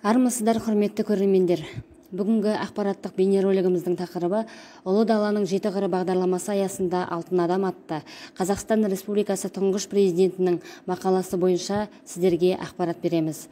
Армысыздар, құрметті көрермендер. Бүгінгі ақпараттық бейнеролигіміздің тақырыбы Ұлы даланың жеті қыры бағдарламасы аясында алтын адам атты Қазақстан Республикасы тұңғыш президентінің мақаласы бойынша сіздерге ақпарат береміз.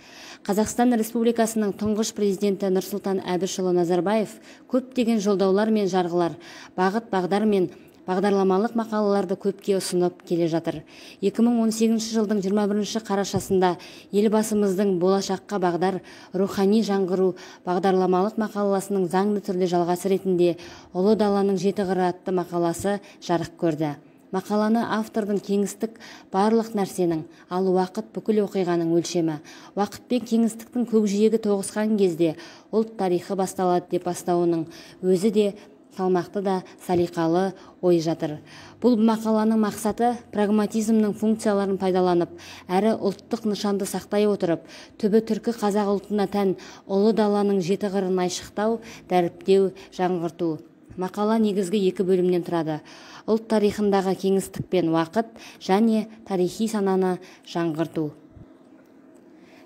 Қазақстан Республикасының тұңғыш президенті Нұрсұлтан Әбішұлы Назарбаев көптеген жолдаулар мен жарғылар, бағыт-бағдар мен бағдарламалық мақалаларды көпке ұсынып келе жатыр. 2018 жылдың 21 қарашасында елбасымыздың болашаққа бағдар рухани жаңғыру бағдарламалық мақаласының заңды түрде жалғасы ретінде Ұлы даланың жеті қыры атты мақаласы жарық көрді. Мақаланы автордың кеңістік барлық нәрсенің, ал уақыт бүкіл оқиғаның өлшемі. Уақыт пен кеңістіктің көкжиегі тоғысқан кезде ұлт тарихы басталады деп бастауының өзі де салмақты да салиқалы ой жатыр. Бұл мақаланың мақсаты прагматизмнің функцияларын пайдаланып, әрі ұлттық нышанды сақтай отырып, түбі түркі қазақ ұлтына тән ұлы даланың жеті қырын айшықтау, дәріптеу, жаңғырту. Мақала негізгі екі бөлімнен тұрады. Ұлт тарихындағы кеңістік пен уақыт және тарихи сананы жаңғырту.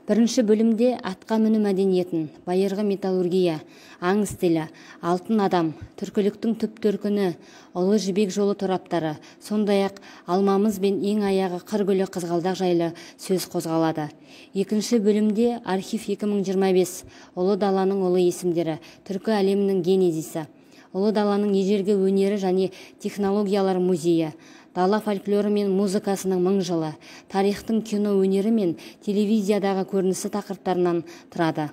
Бірінші бөлімде атқа міну мәдениетін, байырғы металлургия, аңыз тілі, алтын адам, түркіліктің түп төркіні, ұлы жібек жолы тораптары, сондай-ақ алмамыз бен ең аяғы қыр гүлі қызғалдақ жайлы сөз қозғалады. Екінші бөлімде архив 2025, ұлы даланың ұлы есімдері, түркі әлемінің генезисі, ұлы даланың ежелгі өнері және технологиялар музейі, дала фольклоры мен музыкасының мың жылы, тарихтың кино өнері мен телевизиядағы көрінісі тақырыптарынан тұрады.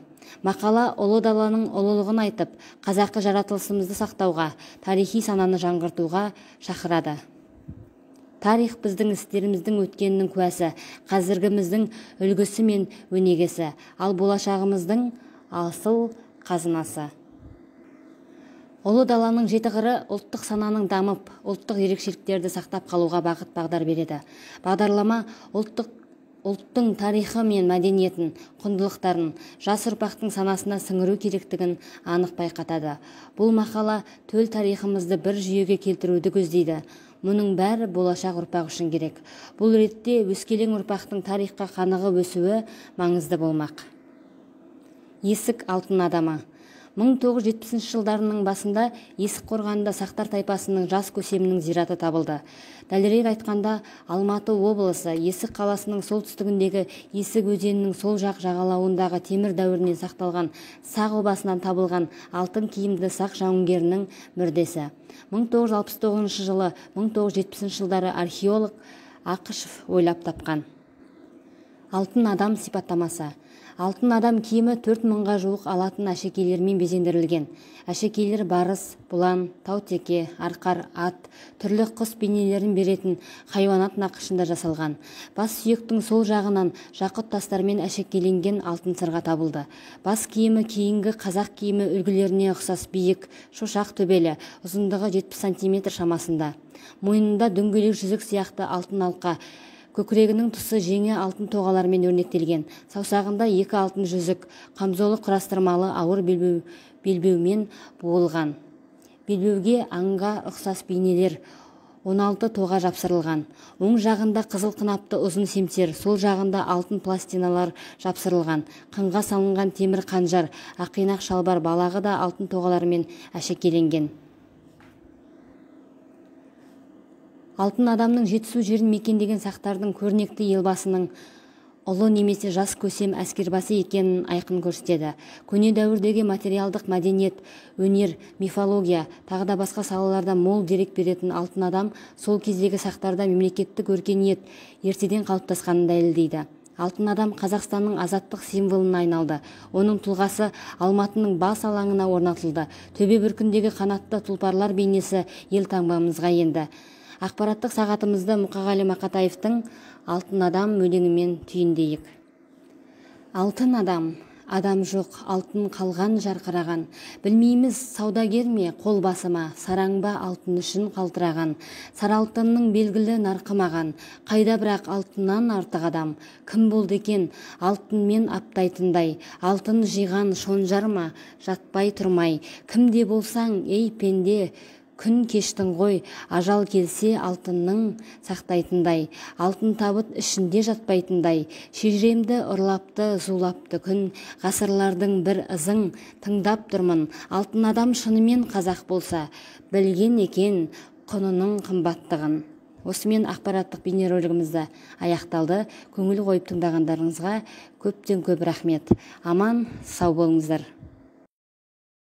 Мақала ұлы даланың ұлылығын айтып, қазақы жаратылысымызды сақтауға, тарихи сананы жаңғыртуға шақырады. Тарих біздің істеріміздің өткенінің куәсі, қазіргіміздің үлгісі мен өнегесі, ал болашағымыздың асыл қазынасы. Ұлы даланың жеті қыры ұлттық сананың дамып, ұлттық ерекшеліктерді сақтап қалуға бағыт-бағдар береді. Бағдарлама ұлттың тарихы мен мәдениетін, құндылықтарын жас ұрпақтың санасына сіңіру керектігін анық байқатады. Бұл мақала төл тарихымызды бір жүйеге келтіруді көздейді. Мұның бәрі болашақ ұрпақ үшін керек. Бұл ретте өскелең ұрпақтың тарихқа қанығып өсуі маңызды болмақ. Есік алтын адамы. 1970 жылдарының басында Есік Қорғанында Сақтар тайпасының жас көсемінің зираты табылды. Дәлірек айтқанда, Алматы облысы Есік қаласының солтүстігіндегі Есік өзенінің сол жақ жағалауындағы темір дәуірінен сақталған сақ обасынан табылған алтын киімді сақ жауынгерінің мүрдесі. 1969 жылы 1970 жылдары археолог Ақышев ойлап тапқан. Алтын адам сипаттамасы. Алтын адам киімі 4000-ға жуық алатын әшекейлермен безендірілген. Әшекейлер барыс, бұлан, таутеке, арқар, ат, түрлі құс бейнелерін беретін хайуанат нақышында жасалған. Бас сүйектің сол жағынан жақұт тастармен әшекеленген алтын сырға табылды. Бас киімі кейінгі қазақ киімі үлгілеріне ұқсас биік, шошақ төбелі, ұзындығы 70 см шамасында. Мойнында дөңгелек жүзік сияқты алтын алқа, көкірегінің тұсы жеңі алтын тоғалармен өрнектелген, саусағында екі алтын жүзік, қамзолы құрастырмалы ауыр белбеумен буылған. Белбеуге аңға ұқсас бейнелер 16 тоға жапсырылған. Оң жағында қызыл қынапты ұзын семсер, сол жағында алтын пластиналар жапсырылған. Қынға салынған темір қанжар, ақинақ шалбар, балағы да алтын тоғалармен әшекеленген. Алтын адамның жетісу жерін мекендеген сақтардың көрнекті елбасының ұлы немесе жас көсем әскербасы екенін айқын көрсетеді. Көне дәуірдегі материалдық мәдениет, өнер, мифология, тағы да басқа салаларда мол дерек беретін алтын адам сол кездегі сақтарда мемлекеттік өркениет ертеден қалыптасқанын дәлелдейді. Алтын адам Қазақстанның азаттық символына айналды. Оның тұлғасы Алматының бас алаңына орнатылды. Төбе бүркіндегі қанатты тұлпарлар бейнесі ел таңбамызға енді. Ақпараттық сағатымызды Мұқағали Мақатаевтың «Алтын адам» өлеңімен түйіндейік. Алтын адам, адам жоқ, алтын қалған жарқыраған. Білмейміз, саудагер ме, қол басыма, сараң ба алтын үшін қалтыраған. Сары алтынның белгілі нарқымаған, қайда бірақ алтыннан артық адам. Кім болды екен, алтынмен аптайтындай, алтын жиған шонжар ма, жатпай тұрмай. Кімде болсаң, ей пенде, күн кештің ғой, ажал келсе алтынның сақтайтындай, алтын табыт ішінде жатпайтындай, шежіремді ұрлапты, зулапты күн, ғасырлардың бір ызың тыңдап тұрмын. Алтын адам шынымен қазақ болса, білген екен құнының қымбаттығын. Осымен ақпараттық бейнеролигімізді аяқталды. Көңіл қойып тыңдағандарыңызға көптен көп рахмет. Аман, сау болыңыздар.